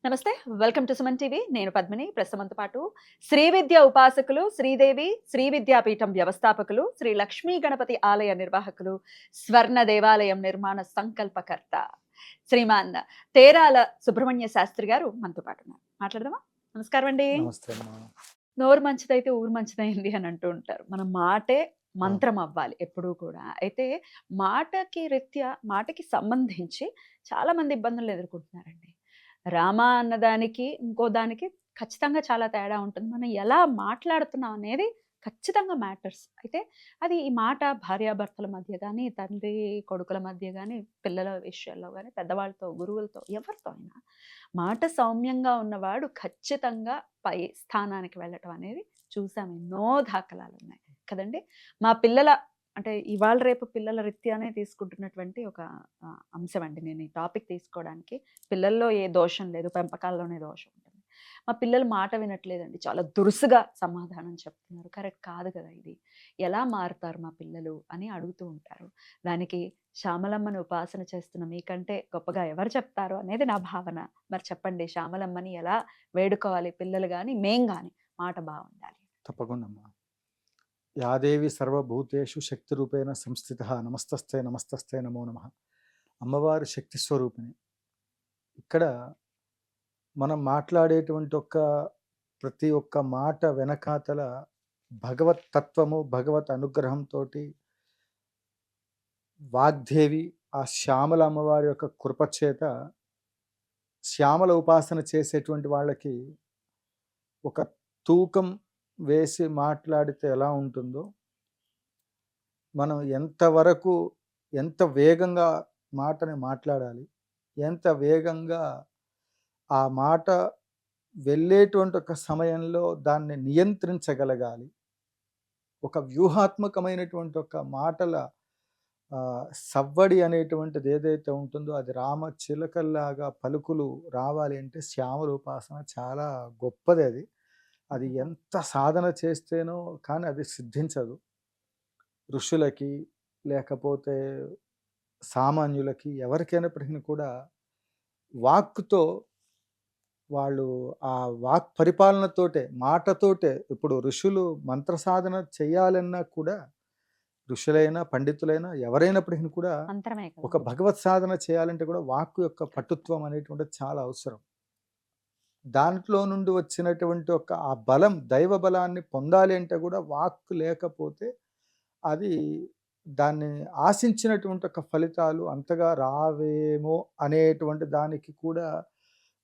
నమస్తే. Welcome to Suman TV. నేను పద్మిని. ప్రస్తుతంతో పాటు శ్రీ విద్య ఉపాసకులు, శ్రీదేవి శ్రీ విద్యాపీఠం వ్యవస్థాపకులు, శ్రీ లక్ష్మీ గణపతి ఆలయ నిర్వాహకులు, స్వర్ణ దేవాలయం నిర్మాణ సంకల్పకర్త శ్రీమాన్ తేరాల సుబ్రహ్మణ్య శాస్త్రి గారు మనతో పాటు ఉన్నారు. మాట్లాడదామా? నమస్కారం అండి. నమస్తే అమ్మా. నోరు మంచిదైతే ఊరు మంచిదైంది అని అంటూ ఉంటారు. మన మాటే అవును. మంత్రం అవ్వాలి ఎప్పుడూ కూడా. అయితే మాటకి సంబంధించి చాలా మంది ఇబ్బందులు ఎదుర్కొంటున్నారండి. రామ అన్నదానికి, ఇంకో దానికి ఖచ్చితంగా చాలా తేడా ఉంటుంది. మనం ఎలా మాట్లాడుతున్నాం అనేది ఖచ్చితంగా మ్యాటర్స్. అయితే అది ఈ మాట భార్యాభర్తల మధ్య గానీ, తండ్రి కొడుకుల మధ్య గానీ, పిల్లల విషయాల్లో గానీ, పెద్దవాళ్ళతో, గురువులతో ఎవరితో అయినా మాట సౌమ్యంగా ఉన్నవాడు ఖచ్చితంగా పై స్థానానికి వెళ్ళటం అనేది చూసాం. ఎన్నో దాఖలాలున్నాయి కదండీ! మా పిల్లల అంటే ఇవాళ రేపు పిల్లల రీత్యానే తీసుకుంటున్నటువంటి ఒక అంశం అండి నేను ఈ టాపిక్ తీసుకోవడానికి. పిల్లల్లో ఏ దోషం లేదు, పెంపకాల్లోనే దోషం ఉంటుంది. మా పిల్లలు మాట వినట్లేదండి. చాలా దురుసుగా సమాధానం చెప్తున్నారు. కరెక్ట్ కాదు కదా ఇది. ఎలా మారుతారు మా పిల్లలు అని అడుగుతూ ఉంటారు. దానికి శ్యామలమ్మని ఉపాసన చేస్తున్న మీకంటే గొప్పగా ఎవరు చెప్తారు అనేది నా భావన. మరి చెప్పండి, శ్యామలమ్మని ఎలా వేడుకోవాలి పిల్లలు గాని, మేం గాని మాట బావుండాలి? తప్పకుండా అమ్మా. యాదేవి సర్వభూతేషు శక్తి రూపేణ సంస్థిత నమస్తస్తే నమస్తస్తే నమో నమ. అమ్మవారి శక్తి స్వరూపిణి. ఇక్కడ మనం మాట్లాడేటువంటి ప్రతి ఒక్క మాట వెనకాతల భగవత్ తత్వము, భగవత్ అనుగ్రహంతో వాగ్దేవి ఆ శ్యామల అమ్మవారి యొక్క కృపచేత శ్యామల ఉపాసన చేసేటువంటి వాళ్ళకి ఒక తూకం వేసి మాట్లాడితే ఎలా ఉంటుందో, మనం ఎంతవరకు ఎంత వేగంగా మాటని మాట్లాడాలి, ఎంత వేగంగా ఆ మాట వెళ్ళేటువంటి ఒక సమయంలో దాన్ని నియంత్రించగలగాలి. ఒక వ్యూహాత్మకమైనటువంటి ఒక మాటల సవ్వడి అనేటువంటిది ఏదైతే ఉంటుందో అది రామ చిలకల్లాగా పలుకులు రావాలి అంటే శ్యామల ఉపాసన చాలా గొప్పది. అది అది ఎంత సాధన చేస్తేనో కానీ అది సిద్ధించదు. ఋషులకి లేకపోతే సామాన్యులకి ఎవరికైనప్పటికీ కూడా వాక్కుతో వాళ్ళు ఆ వాక్ పరిపాలనతోటే, మాటతోటే, ఇప్పుడు ఋషులు మంత్ర సాధన చేయాలన్నా కూడా, ఋషులైనా పండితులైనా ఎవరైనప్పటికీ కూడా మంత్రమే కదా! ఒక భగవత్ సాధన చేయాలంటే కూడా వాక్కు యొక్క పటుత్వం అనేటువంటిది చాలా అవసరం. దాంట్లో నుండి వచ్చినటువంటి ఆ బలం, దైవ బలాన్ని పొందాలి అంటే కూడా వాక్కు లేకపోతే అది దాన్ని ఆశించినటువంటి ఒక ఫలితాలు అంతగా రావేమో అనేటువంటి దానికి కూడా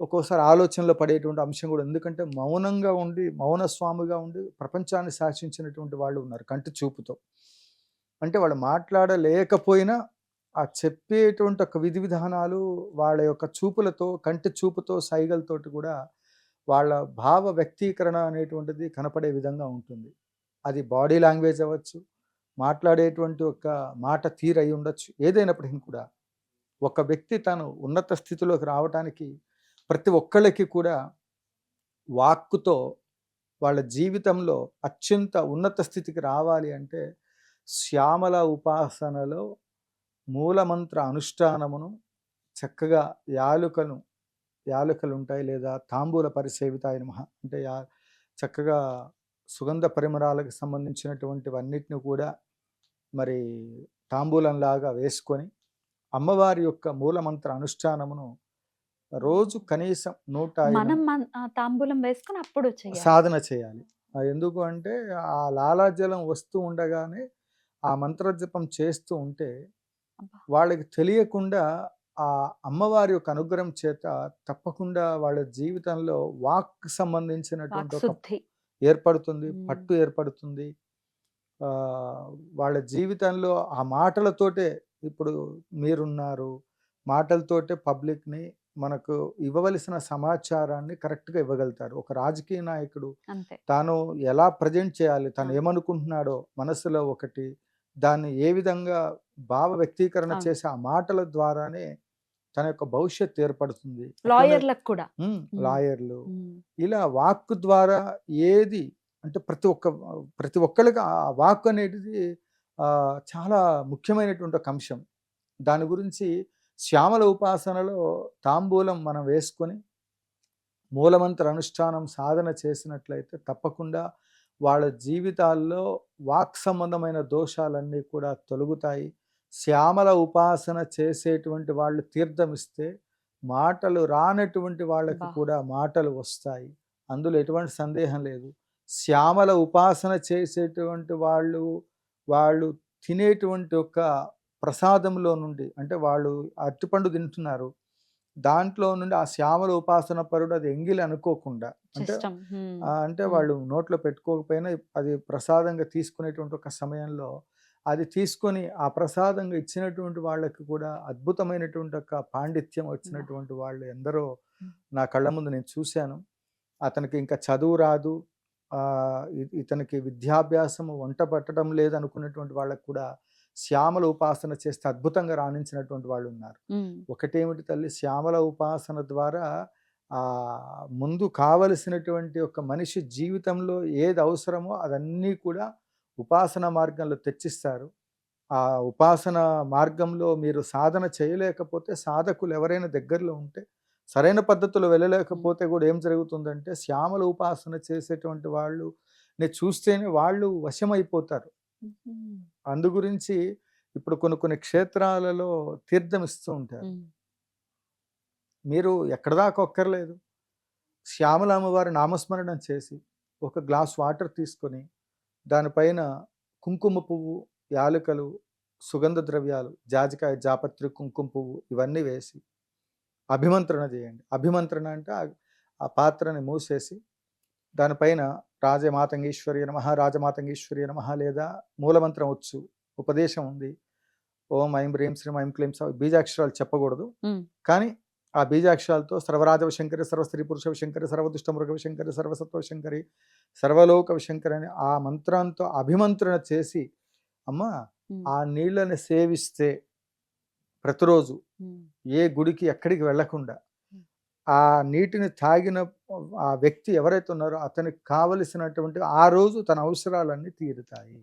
ఒక్కోసారి ఆలోచనలో పడేటువంటి అంశం కూడా. ఎందుకంటే మౌనంగా ఉండి, మౌన స్వామిగా ఉండి ప్రపంచాన్ని శాసించినటువంటి వాళ్ళు ఉన్నారు కంటి చూపుతో. అంటే వాళ్ళు మాట్లాడలేకపోయినా ఆ చెప్పేటువంటి ఒక విధి విధానాలు వాళ్ళ యొక్క చూపులతో, కంటి చూపుతో, సైగలతోటి కూడా వాళ్ళ భావ వ్యక్తీకరణ అనేటువంటిది కనపడే విధంగా ఉంటుంది. అది బాడీ లాంగ్వేజ్ అవ్వచ్చు, మాట్లాడేటువంటి ఒక మాట తీరై ఉండొచ్చు. ఏదైనప్పటికీ కూడా ఒక వ్యక్తి తను ఉన్నత స్థితిలోకి రావటానికి ప్రతి ఒక్కళ్ళకి కూడా వాక్కుతో వాళ్ళ జీవితంలో అత్యంత ఉన్నత స్థితికి రావాలి అంటే శ్యామల ఉపాసనలో మూలమంత్ర అనుష్ఠానమును చక్కగా యాలుకలు ఉంటాయి, లేదా తాంబూల పరిసేవితాయ నమః అంటే చక్కగా సుగంధ పరిమళాలకు సంబంధించినటువంటివన్నిటిని కూడా మరి తాంబూలంలాగా వేసుకొని అమ్మవారి యొక్క మూలమంత్ర అనుష్ఠానమును రోజు కనీసం 105 తాంబూలం వేసుకొని అప్పుడు చెయ్యాలి. సాధన చేయాలి. ఎందుకు అంటే ఆ లాలాజలం వస్తూ ఉండగానే ఆ మంత్రజపం చేస్తూ ఉంటే అబ్బా! వాళ్ళకి తెలియకుండా ఆ అమ్మవారి యొక్క అనుగ్రహం చేత తప్పకుండా వాళ్ళ జీవితంలో వాక్‌కి సంబంధించినటువంటి ఒక వాక్శుద్ధి. ఏర్పడుతుంది. పట్టు ఏర్పడుతుంది. వాళ్ళ జీవితంలో ఆ మాటలతోటే ఇప్పుడు మీరున్నారు. మాటలతోటే పబ్లిక్‌ని మనకు ఇవ్వవలసిన సమాచారాన్ని కరెక్ట్‌గా ఇవ్వగలుగుతారు. ఒక రాజకీయ నాయకుడు అంతే. తాను ఎలా ప్రెజెంట్ చేయాలి, తను ఏమనుకుంటున్నాడో మనసులో ఒకటి, దాన్ని ఏ విధంగా భావ వ్యక్తీకరణ అవును. చేసి ఆ మాటల ద్వారానే తన యొక్క భవిష్యత్తు ఏర్పడుతుంది. అట్లనే లాయర్‌లకు కూడా. లాయర్లు హ్మ్. ఇలా వాక్కు ద్వారా ఏది అంటే ప్రతి ఒక్కళ్ళకి ఆ వాక్కు అనేటిది చాలా ముఖ్యమైనటువంటి ఒక అంశం. దాని గురించి శ్యామల ఉపాసనలో తాంబూలం మనం వేసుకొని మూలమంత్ర అనుష్ఠానం సాధన చేసినట్లయితే తప్పకుండా వాళ్ళ జీవితాల్లో వాక్ సంబంధమైన దోషాలన్నీ కూడా తొలగుతాయి. శ్యామల ఉపాసన చేసేటువంటి వాళ్ళు తీర్థం ఇస్తే మాటలు రానటువంటి వాళ్ళకి బా కూడా మాటలు వస్తాయి. అందులో ఎటువంటి సందేహం లేదు. శ్యామల ఉపాసన చేసేటువంటి వాళ్ళు తినేటువంటి ఒక ప్రసాదంలో నుండి, అంటే వాళ్ళు అరటిపండు తింటున్నారు, దాంట్లో నుండి ఆ శ్యామల ఉపాసన పరుడు అది ఎంగిలి అనుకోకుండా, అంటే ఇష్టం. అంటే వాళ్ళు నోట్లో పెట్టుకోకపోయినా అది ప్రసాదంగా తీసుకునేటువంటి ఒక సమయంలో అది తీసుకొని ఆ ప్రసాదంగా ఇచ్చినటువంటి వాళ్ళకి కూడా అద్భుతమైనటువంటి ఒక పాండిత్యం వచ్చినటువంటి వాళ్ళు ఎందరో నా కళ్ళ ముందు నేను చూశాను. అతనికి ఇంకా చదువు రాదు, ఇతనికి విద్యాభ్యాసం వంట పట్టడం లేదనుకున్నటువంటి వాళ్ళకు కూడా శ్యామల ఉపాసన చేస్తే అద్భుతంగా రాణించినటువంటి వాళ్ళు ఉన్నారు. ఒకటేమిటి తల్లి, శ్యామల ఉపాసన ద్వారా ముందు కావలసినటువంటి ఒక మనిషి జీవితంలో ఏది అవసరమో అదన్నీ కూడా ఉపాసన మార్గంలో తెచ్చిస్తారు. ఆ ఉపాసన మార్గంలో మీరు సాధన చేయలేకపోతే, సాధకులు ఎవరైనా దగ్గరలో ఉంటే, సరైన పద్ధతిలో వెళ్ళలేకపోతే కూడా ఏం జరుగుతుందంటే, శ్యామల ఉపాసన చేసేటువంటి వాళ్ళు చూస్తేనే వాళ్ళు వశమైపోతారు. అందు గురించి ఇప్పుడు కొన్ని క్షేత్రాలలో తీర్థం ఇస్తూ ఉంటారు. మీరు ఎక్కడ దాకా ఒక్కర్లేదు, శ్యామల అమ్మవారి నామస్మరణం చేసి ఒక గ్లాస్ వాటర్ తీసుకొని దానిపైన కుంకుమ పువ్వు, యాలకులు, సుగంధ ద్రవ్యాలు, జాజికాయ, జాపత్రి, కుంకుమ పువ్వు ఇవన్నీ వేసి అభిమంత్రణ చేయండి. అభిమంత్రణ అంటే ఆ పాత్రని మూసేసి దానిపైన రాజమాతంగేశ్వర్య నమః, రాజమాతంగేశ్వర్య నమః, లేదా మూలమంత్రం వచ్చు, ఉపదేశం ఉంది, ఓం ఐం హ్రీం శ్రీం ఐం క్లీం సౌ, బీజాక్షరాలు చెప్పకూడదు. కానీ ఆ బీజాక్షరాలతో సర్వరాజవ శంకరి, సర్వస్త్రీ పురుష శంకరి, సర్వదుష్ట మృగ శంకరి, సర్వసత్వ శంకరి, సర్వలోక శంకరి అని ఆ మంత్రంతో అభిమంత్రణ చేసి అమ్మ ఆ నీళ్ళని సేవిస్తే ప్రతిరోజు ఏ గుడికి ఎక్కడికి వెళ్లకుండా ఆ నీటిని తాగిన ఆ వ్యక్తి ఎవరైతే ఉన్నారో అతనికి కావలసినటువంటి ఆ రోజు తన అవసరాలన్నీ తీరుతాయి.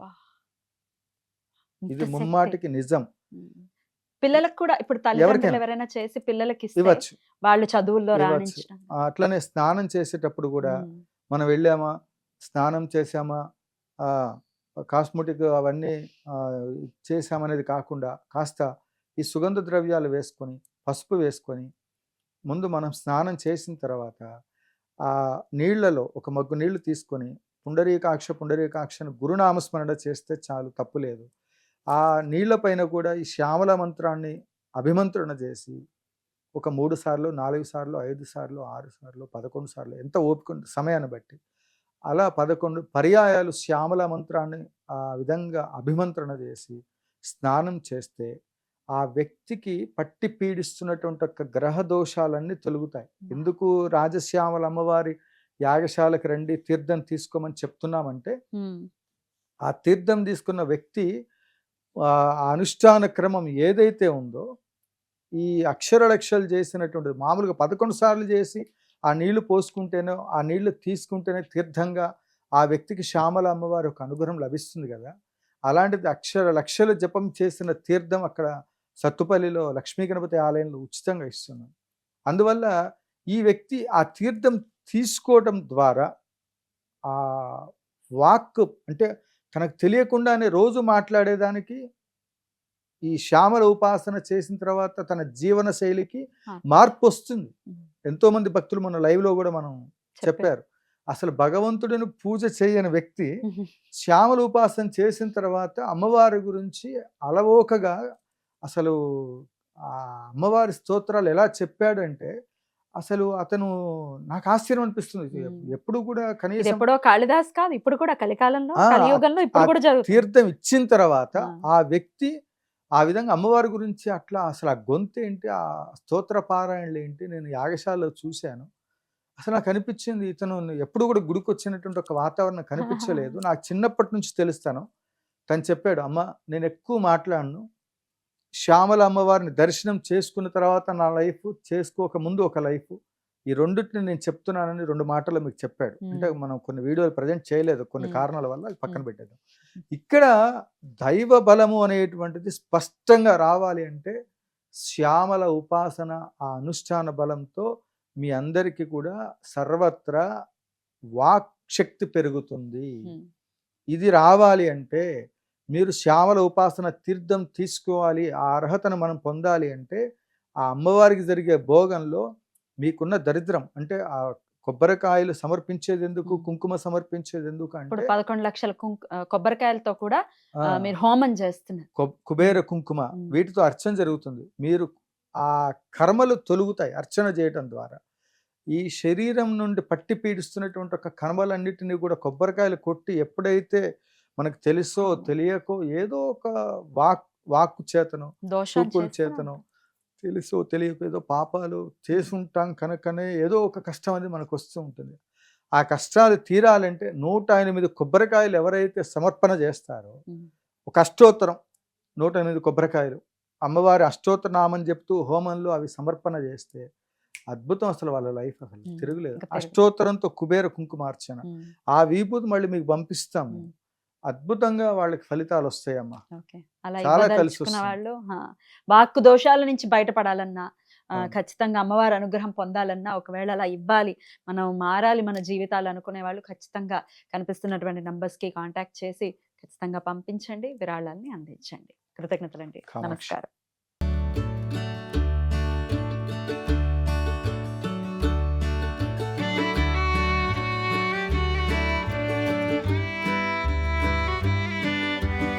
ఇది ముమ్మాటికి నిజం. పిల్లలకు కూడా ఇప్పుడు తల్లిదండ్రులు ఎవరైనా చేసి పిల్లలకి ఇవ్వచ్చు, వాళ్ళు చదువుల్లో రాణించడం. అట్లనే స్నానం చేసేటప్పుడు కూడా మనం వెళ్ళామా, స్నానం చేసామా, కాస్మెటిక్ అవన్నీ చేసామనేది కాకుండా కాస్త ఈ సుగంధ ద్రవ్యాలు వేసుకొని, పసుపు వేసుకొని, ముందు మనం స్నానం చేసిన తర్వాత ఆ నీళ్లలో ఒక మగ్గు నీళ్లు తీసుకొని పుండరీకాక్షని గురునామస్మరణ చేస్తే చాలు, తప్పులేదు. ఆ నీళ్ల పైన కూడా ఈ శ్యామల మంత్రాన్ని అభిమంత్రణ చేసి ఒక 3 సార్లు, 4 సార్లు, 5 సార్లు, 6 సార్లు, 11 సార్లు, ఎంత ఓపిక సమయాన్ని బట్టి అలా 11 పర్యాయాలు శ్యామల మంత్రాన్ని ఆ విధంగా అభిమంత్రణ చేసి స్నానం చేస్తే ఆ వ్యక్తికి పట్టి పీడిస్తున్నటువంటి ఒక గ్రహ దోషాలన్నీ తొలుగుతాయి. ఎందుకు రాజశ్యామల అమ్మవారి యాగశాలకు రండి, తీర్థం తీసుకోమని చెప్తున్నామంటే, ఆ తీర్థం తీసుకున్న వ్యక్తి ఆ అనుష్ఠాన క్రమం ఏదైతే ఉందో, ఈ అక్షరలక్షలు చేసినటువంటి మామూలుగా 11 సార్లు చేసి ఆ నీళ్లు పోసుకుంటేనో, ఆ నీళ్లు తీసుకుంటేనే తీర్థంగా ఆ వ్యక్తికి శ్యామల అమ్మవారి ఒక అనుగ్రహం లభిస్తుంది కదా. అలాంటిది లక్షల జపం చేసిన తీర్థం అక్కడ సత్తుపల్లిలో లక్ష్మీ గణపతి ఆలయంలో ఉచితంగా ఇస్తున్నాం. అందువల్ల ఈ వ్యక్తి ఆ తీర్థం తీసుకోవడం ద్వారా ఆ వాక్, అంటే తనకు తెలియకుండానే రోజు మాట్లాడేదానికి ఈ శ్యామల ఉపాసన చేసిన తర్వాత తన జీవన శైలికి మార్పు వస్తుంది. ఎంతో మంది భక్తులు మన లైవ్లో కూడా మనం చెప్పారు, అసలు భగవంతుడిని పూజ చేయని వ్యక్తి శ్యామల ఉపాసన చేసిన తర్వాత అమ్మవారి గురించి అలవోకగా అసలు ఆ అమ్మవారి స్తోత్రాలు ఎలా చెప్పాడంటే, అసలు అతను నాకు ఆశ్చర్యం అనిపిస్తుంది. ఎప్పుడు కూడా కనీసం ఎప్పుడో కాళిదాస్ కాదు, ఇప్పుడు కూడా కలికాలంలో, కలియుగంలో ఇప్పుడు కూడా జరుగుతుంది. తీర్థం ఇచ్చిన తర్వాత ఆ వ్యక్తి ఆ విధంగా అమ్మవారి గురించి అట్లా అసలు ఆ గొంతు ఏంటి, ఆ స్తోత్ర పారాయణలు ఏంటి, నేను యాగశాలలో చూశాను. అసలు నాకు అనిపించింది, ఇతను ఎప్పుడు కూడా గుడికి వచ్చినటువంటి ఒక వాతావరణం కనిపించలేదు. నాకు చిన్నప్పటి నుంచి తెలుస్తాను. తను చెప్పాడు, అమ్మ నేను ఎక్కువ మాట్లాడను, శ్యామల అమ్మవారిని దర్శనం చేసుకున్న తర్వాత నా లైఫ్, చేసుకోక ముందు ఒక లైఫ్, ఈ రెండింటిని నేను చెప్తున్నానని 2 మాటలు మీకు చెప్పాడు. అంటే మనం కొన్ని వీడియోలు ప్రజెంట్ చేయలేదు, కొన్ని కారణాల వల్ల అది పక్కన పెట్టేద్దాం. ఇక్కడ దైవ బలము అనేటువంటిది స్పష్టంగా రావాలి అంటే శ్యామల ఉపాసన, ఆ అనుష్ఠాన బలంతో మీ అందరికీ కూడా సర్వత్రా వాక్ శక్తి పెరుగుతుంది. ఉమ్, ఇది రావాలి అంటే మీరు శ్యామల ఉపాసన తీర్థం తీసుకోవాలి. ఆ అర్హతను మనం పొందాలి అంటే ఆ అమ్మవారికి జరిగే భోగంలో మీకున్న దరిద్రం అంటే ఆ కొబ్బరికాయలు సమర్పించేది ఎందుకు, కుంకుమ సమర్పించేది ఎందుకు ఇప్పుడు అంటే 11 లక్షల కొబ్బరికాయలతో కూడా ఆ, మీరు హోమం చేస్తున్నారు. కుబేర కుంకుమ ఉమ్, వీటితో అర్చన జరుగుతుంది. మీరు ఆ కర్మలు తొలుగుతాయి అర్చన చేయటం ద్వారా. ఈ శరీరం నుండి పట్టి పీడిస్తున్నటువంటి ఒక కర్మలన్నిటినీ కూడా కొబ్బరికాయలు కొట్టి ఎప్పుడైతే మనకు తెలుసో అవును. తెలియకో ఏదో ఒక వాక్కు చేతనో దోషాన్ని చూపుల చేస్తూనే చేతనో ఉంటాం. తెలుసో తెలియకో ఏదో పాపాలు చేసుంటాం కనుకనే ఏదో ఒక కష్టం అనేది మనకు వస్తూ ఉంటుంది. ఆ కష్టాలు తీరాలంటే 108 కొబ్బరికాయలు ఎవరైతే సమర్పణ చేస్తారో ఉమ్, ఒక అష్టోత్తరం 108 కొబ్బరికాయలు అమ్మవారి అష్టోత్తర నామని చెప్తూ హోమంలో అవి సమర్పణ చేస్తే అద్భుతం. అసలు వాళ్ళ లైఫ్ అసలు ఉమ్, తిరుగులేదు. ఇంకా తిరుగు. అష్టోత్తరంతో కుబేర కుంకుమార్చన ఉమ్, ఆ విభూతి మళ్ళీ మీకు పంపిస్తాం మేము. ఉమ్. అద్భుతంగా వాళ్ళకి ఫలితాలు వస్తాయమ్మా. ఓకే. అలా చాలా కలిసి ఇవ్వదలుచుకున్న వస్తుంది. వాళ్ళు వాక్కు దోషాల నుంచి బయటపడాలన్నా, అవును. ఖచ్చితంగా అమ్మవారి అనుగ్రహం పొందాలన్నా, ఒకవేళ అలా ఇవ్వాలి, మనం మారాలి మన జీవితాలు అనుకునే వాళ్ళు ఖచ్చితంగా కనిపిస్తున్నటువంటి నంబర్స్‌కి కాంటాక్ట్ చేసి ఖచ్చితంగా పంపించండి. విరాళాల్ని అందించండి. కృతజ్ఞతలండి. కామాక్షి. నమస్కారం.